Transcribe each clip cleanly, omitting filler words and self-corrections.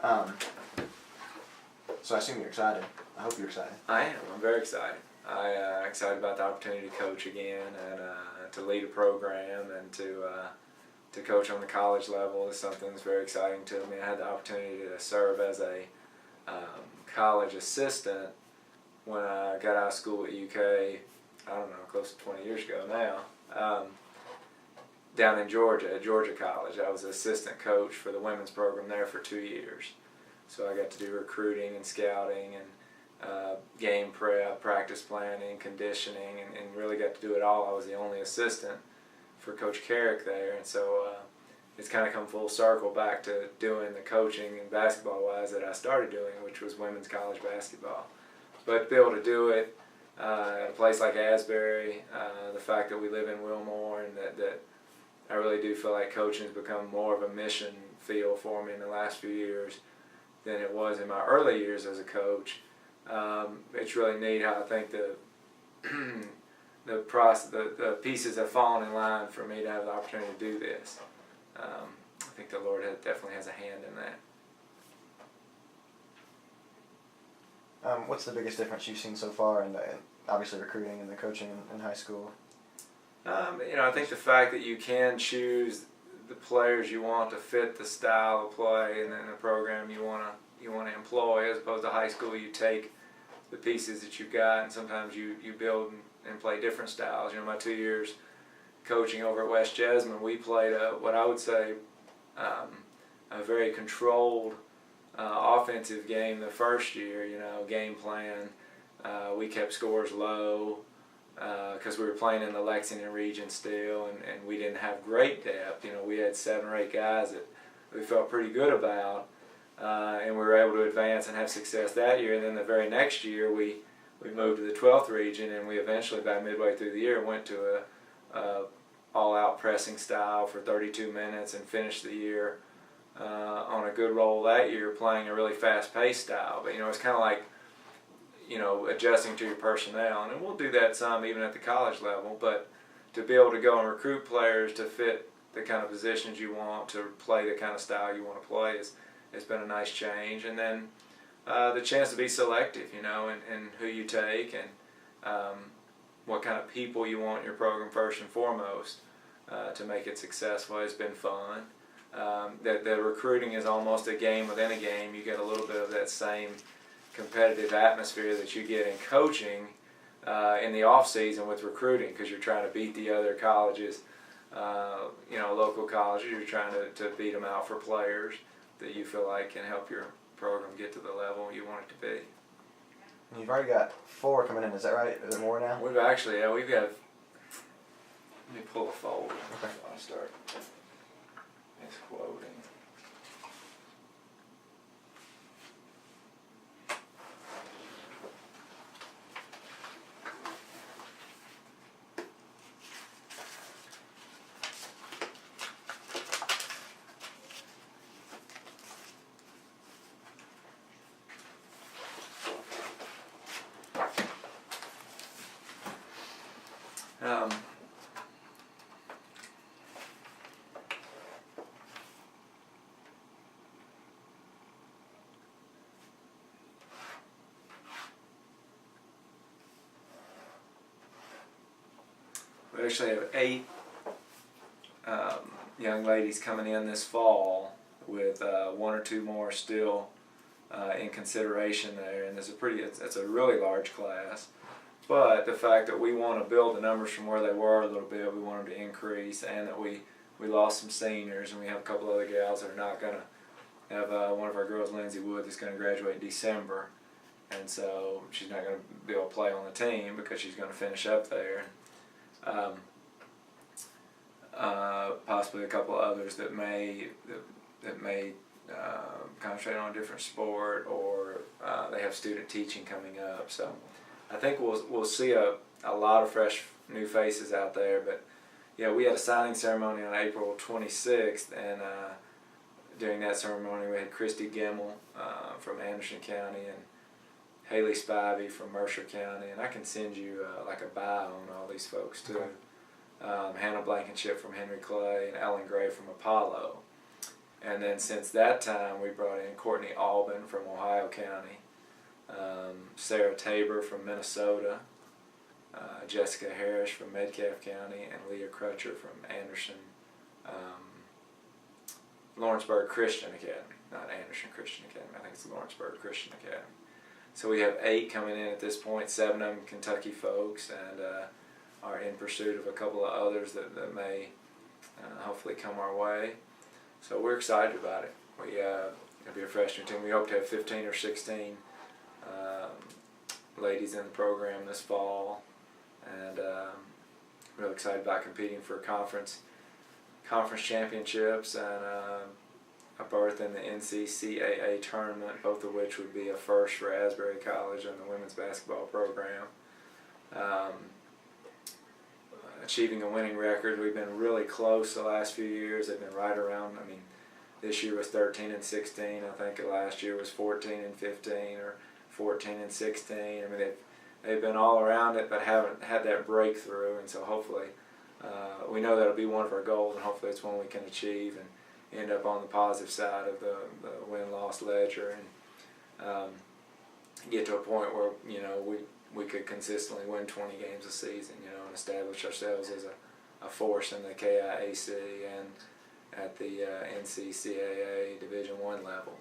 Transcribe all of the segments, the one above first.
Um, so I assume you're excited. I hope you're excited. I am. I'm very excited. I'm excited about the opportunity to coach again and to lead a program and to coach on the college level is something that's very exciting to me. I had the opportunity to serve as a college assistant when I got out of school at UK, I don't know, close to 20 years ago now, down in Georgia, at Georgia College. I was an assistant coach for the women's program there for 2 years. So I got to do recruiting and scouting and game prep, practice planning, conditioning, and really got to do it all. I was the only assistant for Coach Carrick there, and so it's kind of come full circle back to doing the coaching and basketball-wise that I started doing, which was women's college basketball. But to be able to do it at a place like Asbury, the fact that we live in Wilmore, and that I really do feel like coaching has become more of a mission field for me in the last few years than it was in my early years as a coach. It's really neat how I think the pieces have fallen in line for me to have the opportunity to do this. I think the Lord definitely has a hand in that. What's the biggest difference you've seen so far in obviously recruiting and the coaching in high school? I think the fact that you can choose the players you want to fit the style of play and then the program you want to employ, as opposed to high school, you take the pieces that you've got and sometimes you build and play different styles. My 2 years coaching over at West Jessamine, we played what I would say a very controlled offensive game the first year. Game plan. We kept scores low because we were playing in the Lexington region still, and we didn't have great depth. We had 7 or 8 guys that we felt pretty good about, and we were able to advance and have success that year. And then the very next year, we moved to the 12th region, and we eventually, by midway through the year, went to a all-out pressing style for 32 minutes and finished the year on a good roll that year, playing a really fast-paced style. But it's kind of like adjusting to your personnel, and we'll do that some even at the college level. But to be able to go and recruit players to fit the kind of positions you want, to play the kind of style you want to play, it's been a nice change. And then the chance to be selective, in who you take and what kind of people you want in your program first and foremost to make it successful has been fun. The recruiting is almost a game within a game. You get a little bit of that same competitive atmosphere that you get in coaching in the off season with recruiting, because you're trying to beat the other colleges, local colleges. You're trying to beat them out for players that you feel like can help your program get to the level you want it to be. You've already got 4 coming in, is that right? Is there more now? We've actually, we've got, let me pull a folder before I start misquoting. We actually have 8 young ladies coming in this fall, with 1 or 2 more still in consideration there, and it's a really large class. But the fact that we want to build the numbers from where they were a little bit, we want them to increase, and that we lost some seniors, and we have a couple other gals that are not going to have one of our girls, Lindsay Wood, that's going to graduate in December, and so she's not going to be able to play on the team because she's going to finish up there. Possibly a couple others that may concentrate on a different sport, or they have student teaching coming up. So I think we'll see a lot of fresh new faces out there. But we had a signing ceremony on April 26th, and during that ceremony we had Christy Gimmel from Anderson County and Haley Spivey from Mercer County, and I can send you like a bio on all these folks too. Hannah Blankenship from Henry Clay and Ellen Gray from Apollo. And then since that time, we brought in Courtney Albin from Ohio County, Sarah Tabor from Minnesota, Jessica Harris from Metcalfe County, and Leah Crutcher from Anderson, Lawrenceburg Christian Academy. Not Anderson Christian Academy, I think it's Lawrenceburg Christian Academy. So we have 8 coming in at this point, 7 of them Kentucky folks, and are in pursuit of a couple of others that may hopefully come our way. So we're excited about it. It'll be a freshman team. We hope to have 15 or 16 ladies in the program this fall, and really excited about competing for conference championships and a berth in the NCCAA tournament, both of which would be a first for Asbury College and the women's basketball program. Achieving a winning record, we've been really close the last few years. They've been right around, I mean, this year was 13-16. I think last year was 14-15 or 14-16. I mean, they've been all around it, but haven't had that breakthrough. And so hopefully, we know that'll be one of our goals, and hopefully it's one we can achieve and end up on the positive side of the win-loss ledger, and get to a point where we could consistently win 20 games a season, and establish ourselves as a force in the KIAC and at the NCCAA Division I level.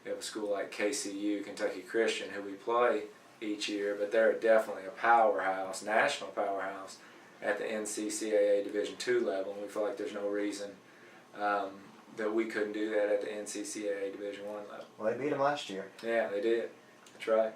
We have a school like KCU, Kentucky Christian, who we play each year, but they're definitely a powerhouse, national powerhouse at the NCCAA Division II level, and we feel like there's no reason that we couldn't do that at the NCCAA Division I level. Well, they beat them last year. Yeah, they did. That's right.